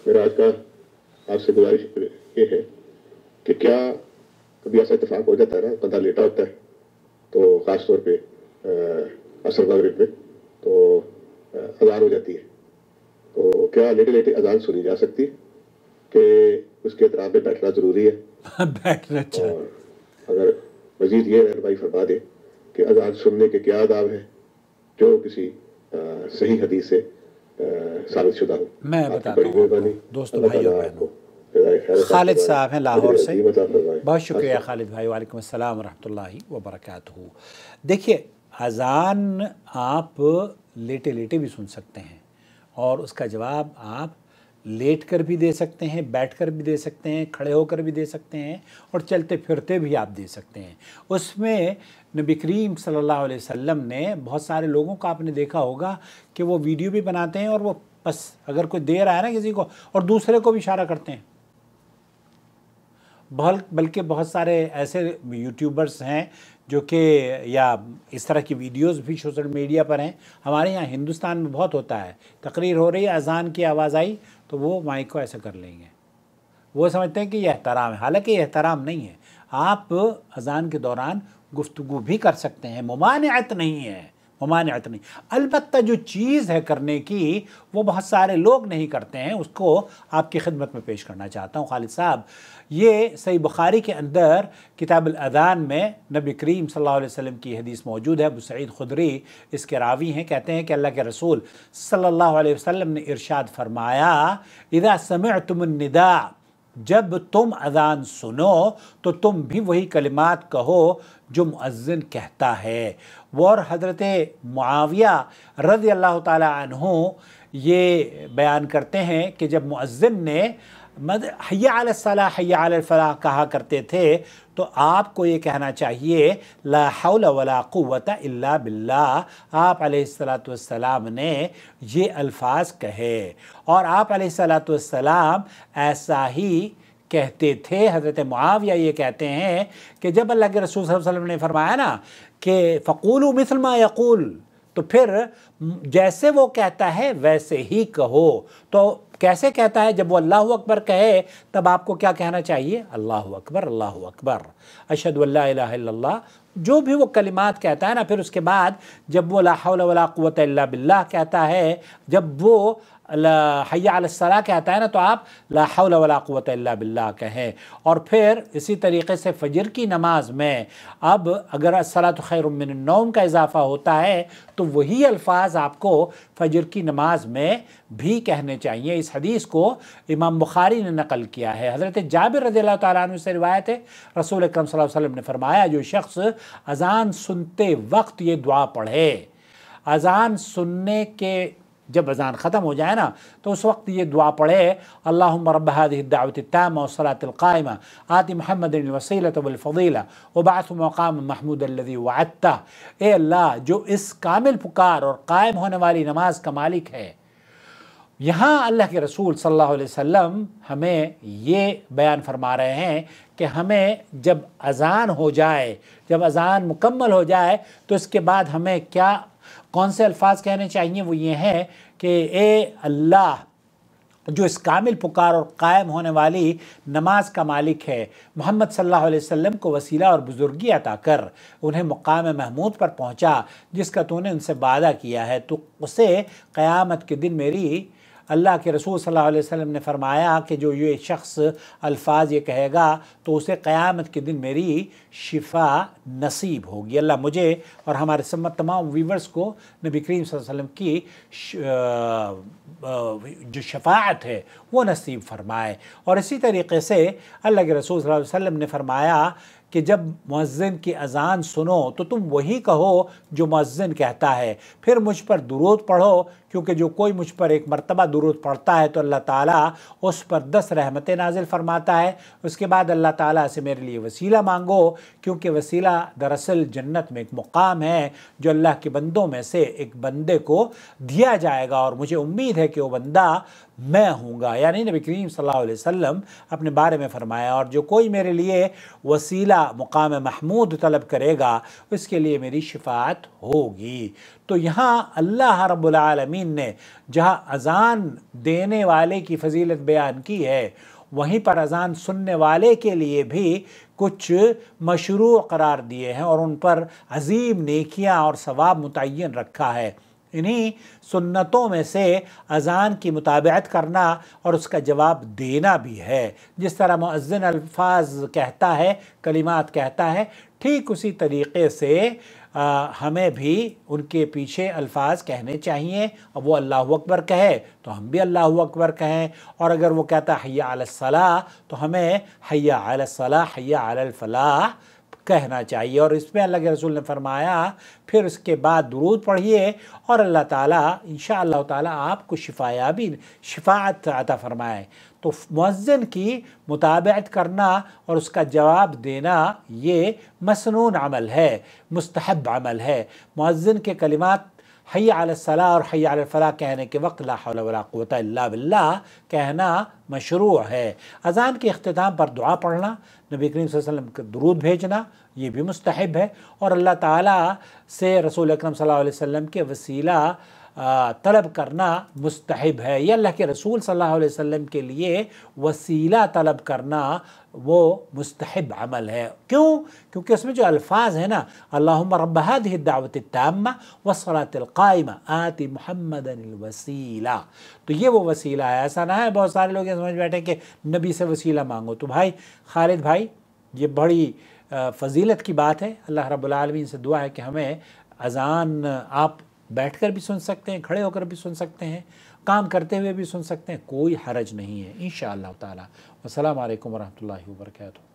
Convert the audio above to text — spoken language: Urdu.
میرا آج کا آپ سے گزارش یہ ہے کہ کیا کبھی ایسا اتفاق ہو جاتا ہے نا، بندہ لیٹا ہوتا ہے تو خاص طور پہ عصر مغرب میں تو اذان ہو جاتی ہے، تو کیا لیٹے لیٹے اذان سنی جا سکتی کہ اس کے احترام میں بیٹھنا ضروری ہے؟ بیٹھنا چاہیے. اور اگر مزید یہ رہنمائی فرما دے کہ اذان سننے کے کیا آداب ہیں جو کسی صحیح حدیث سے ثابت شدہ ہو. میں بتاتا ہوں آپ کو دوستو بھائی اور بہنوں، خالد صاحب ہیں لاہور سے. بہت شکریہ خالد بھائی. وعلیکم السلام ورحمۃ اللہ وبرکاتہ. دیکھیے اذان آپ لیٹے لیٹے بھی سن سکتے ہیں، اور اس کا جواب آپ لیٹ کر بھی دے سکتے ہیں، بیٹھ کر بھی دے سکتے ہیں، کھڑے ہو کر بھی دے سکتے ہیں، اور چلتے پھرتے بھی آپ دے سکتے ہیں. اس میں نبی کریم صلی اللہ علیہ وسلم نے بہت سارے لوگوں کو آپ نے دیکھا ہوگا کہ وہ ویڈیو بھی بناتے ہیں، اور وہ بس اگر کوئی دے رہا ہے نا کسی کو، اور دوسرے کو بھی اشارہ کرتے ہیں. بلکہ بہت سارے ایسے یوٹیوبرز ہیں جو کہ یا اس طرح کی ویڈیوز بھی سوشل میڈیا پر ہیں. ہمارے یہاں ہندوستان میں بہت ہوتا ہے، تقریر ہو رہی ہے، اذان کی آواز آئی تو وہ مائک کو ایسا کر لیں گے. وہ سمجھتے ہیں کہ یہ احترام ہے، حالانکہ یہ احترام نہیں ہے. آپ اذان کے دوران گفتگو بھی کر سکتے ہیں، ممانعت نہیں ہے، ممانعت نہیں. البتہ جو چیز ہے کرنے کی وہ بہت سارے لوگ نہیں کرتے ہیں، اس کو آپ کی خدمت میں پیش کرنا چاہتا ہوں خالد صاحب. یہ صحیح بخاری کے اندر کتاب الاذان میں نبی کریم صلی اللہ علیہ وسلم کی حدیث موجود ہے. ابو سعید خدری اس کے راوی ہیں، کہتے ہیں کہ اللہ کے رسول صلی اللہ علیہ وسلم نے ارشاد فرمایا، اذا سمعتم النداء، جب تم اذان سنو تو تم بھی وہی کلمات کہو جو مؤذن کہتا ہے. اور حضرت معاویہ رضی اللہ تعالی عنہ یہ بیان کرتے ہیں کہ جب مؤذن نے حی علی الصلاح حی علی الفلاح کہا کرتے تھے تو آپ کو یہ کہنا چاہیے لا حول ولا قوت الا باللہ. آپ علیہ السلام نے یہ الفاظ کہے، اور آپ علیہ السلام ایسا ہی کہتے تھے. حضرت معاویہ یہ کہتے ہیں کہ جب اللہ کے رسول صلی اللہ علیہ وسلم نے فرمایا نا کہ فقولوا مثل ما یقول، تو پھر جیسے وہ کہتا ہے ویسے ہی کہو. تو کیسے کہتا ہے؟ جب وہ اللہ اکبر کہے تب آپ کو کیا کہنا چاہیے؟ اللہ اکبر، اللہ اکبر، اشہد ان لا الہ الا اللہ، جو بھی وہ کلمات کہتا ہے نا. پھر اس کے بعد جب وہ لا حول ولا قوت الا باللہ کہتا ہے، جب وہ حی علی الصلاح کہتا ہے نا، تو آپ لا حول ولا قوت الا باللہ کہیں. اور پھر اسی طریقے سے فجر کی نماز میں اب اگر الصلاۃ خیر من النوم کا اضافہ ہوتا ہے تو وہی الفاظ آپ کو فجر کی نماز میں بھی کہنے چاہیے. اس حدیث کو امام بخاری نے نقل کیا ہے. حضرت جابر رضی اللہ تعالیٰ عنہ سے روایت ہے، رسول اکرم صلی اللہ علیہ وسلم نے فرمایا، جو شخص اذان سنتے وقت یہ دعا پڑھے، اذان سننے کے جب اذان ختم ہو جائے نا تو اس وقت یہ دعا پڑھے، اللہم رب هذه الدعوة التامة والصلاة القائمة آت محمد الوسیلة والفضیلہ وبعث مقام محمود الذی وعدتہ. اے اللہ جو اس کامل پکار اور قائم ہونے والی نماز کا مالک ہے. یہاں اللہ کے رسول صلی اللہ علیہ وسلم ہمیں یہ بیان فرما رہے ہیں کہ ہمیں جب اذان ہو جائے، جب اذان مکمل ہو جائے تو اس کے بعد ہمیں کون سے الفاظ کہنے چاہیے؟ وہ یہ ہیں کہ اے اللہ جو اس کامل پکار اور قائم ہونے والی نماز کا مالک ہے، محمد صلی اللہ علیہ وسلم کو وسیلہ اور بزرگی عطا کر انہیں مقام محمود پر پہنچا جس کا تو نے ان سے وعدہ کیا ہے. تو اسے قیامت کے دن میری، اللہ کے رسول صلی اللہ علیہ وسلم نے فرمایا کہ جو یہ شخص الفاظ یہ کہے گا تو اسے قیامت کے دن میری شفا نصیب ہوگی. اللہ مجھے اور ہمارے تمام ویورز کو نبی کریم صلی اللہ علیہ وسلم کی جو شفاعت ہے وہ نصیب فرمائے. اور اسی طریقے سے اللہ کے رسول صلی اللہ علیہ وسلم نے فرمایا کہ جب مؤذن کی اذان سنو تو تم وہی کہو جو مؤذن کہتا ہے، پھر مجھ پر درود پڑھو، کیونکہ جو کوئی مجھ پر ایک مرتبہ درود پڑھتا ہے تو اللہ تعالیٰ اس پر 10 رحمتیں نازل فرماتا ہے. اس کے بعد اللہ تعالیٰ سے میرے لیے وسیلہ مانگو، کیونکہ وسیلہ دراصل جنت میں ایک مقام ہے جو اللہ کے بندوں میں سے ایک بندے کو دیا جائے گا، اور مجھے امید ہے کہ وہ بندہ میں ہوں گا، یعنی نبی کریم صلی اللہ علیہ وسلم اپنے بارے میں فرمایا، اور جو کوئی میرے لیے وسیلہ مقام محمود طلب کرے گا اس کے لیے میری شفاعت ہوگی۔ تو یہاں اللہ رب العالمین نے جہاں اذان دینے والے کی فضیلت بیان کی ہے، وہیں پر اذان سننے والے کے لیے بھی کچھ مشروع قرار دیے ہیں اور ان پر عظیم نیکیاں اور ثواب متعین رکھا ہے۔ انہی سنتوں میں سے اذان کی متابعت کرنا اور اس کا جواب دینا بھی ہے۔ جس طرح مؤذن الفاظ کہتا ہے، کلمات کہتا ہے، ٹھیک اسی طریقے سے ہمیں بھی ان کے پیچھے الفاظ کہنے چاہیے۔ اب وہ اللہ اکبر کہے تو ہم بھی اللہ اکبر کہیں، اور اگر وہ کہتا ہے حی علی الصلاۃ تو ہمیں حی علی الصلاۃ، حی علی الفلاح کہنا چاہیے۔ اور اس میں اللہ کے رسول نے فرمایا پھر اس کے بعد درود پڑھیے اور اللہ تعالیٰ انشاءاللہ تعالیٰ آپ کو شفاعت عطا فرمائے۔ تو مؤذن کی متابعت کرنا اور اس کا جواب دینا یہ مسنون عمل ہے، مستحب عمل ہے۔ مؤذن کے کلمات حی علی الصلاۃ اور حی علی الفلاح کہنے کے وقت لا حول ولا قوۃ الا باللہ کہنا مشروع ہے۔ اذان کے اختتام پر دعا پڑھنا، نبی کریم صلی اللہ علیہ وسلم کا درود بھیجنا یہ بھی مستحب ہے، اور اللہ تعالیٰ سے رسول اکرم صلی اللہ علیہ وسلم کے وسیلہ طلب کرنا مستحب ہے۔ یہ اللہ کے رسول صلی اللہ علیہ وسلم کے لیے وسیلہ طلب کرنا وہ مستحب عمل ہے۔ کیوں؟ کیونکہ اس میں جو الفاظ ہیں نا، اللہم رب هذه الدعوة التامة والصلاة القائمة آت محمدا الوسیلہ، تو یہ وہ وسیلہ ہے۔ ایسا نہ ہے بہت سارے لوگ یہ سمجھ بیٹھے کہ نبی سے وسیلہ مانگو۔ تو بھائی خالد بھائی، یہ بڑی فضیلت کی بات ہے۔ اللہ رب العالمین سے دعا ہے کہ ہمیں اذان آپ بیٹھ کر بھی سن سکتے ہیں، کھڑے ہو کر بھی سن سکتے ہیں، کام کرتے ہوئے بھی سن سکتے ہیں، کوئی حرج نہیں ہے انشاءاللہ تعالی۔ والسلام علیکم ورحمۃ اللہ وبرکاتہ۔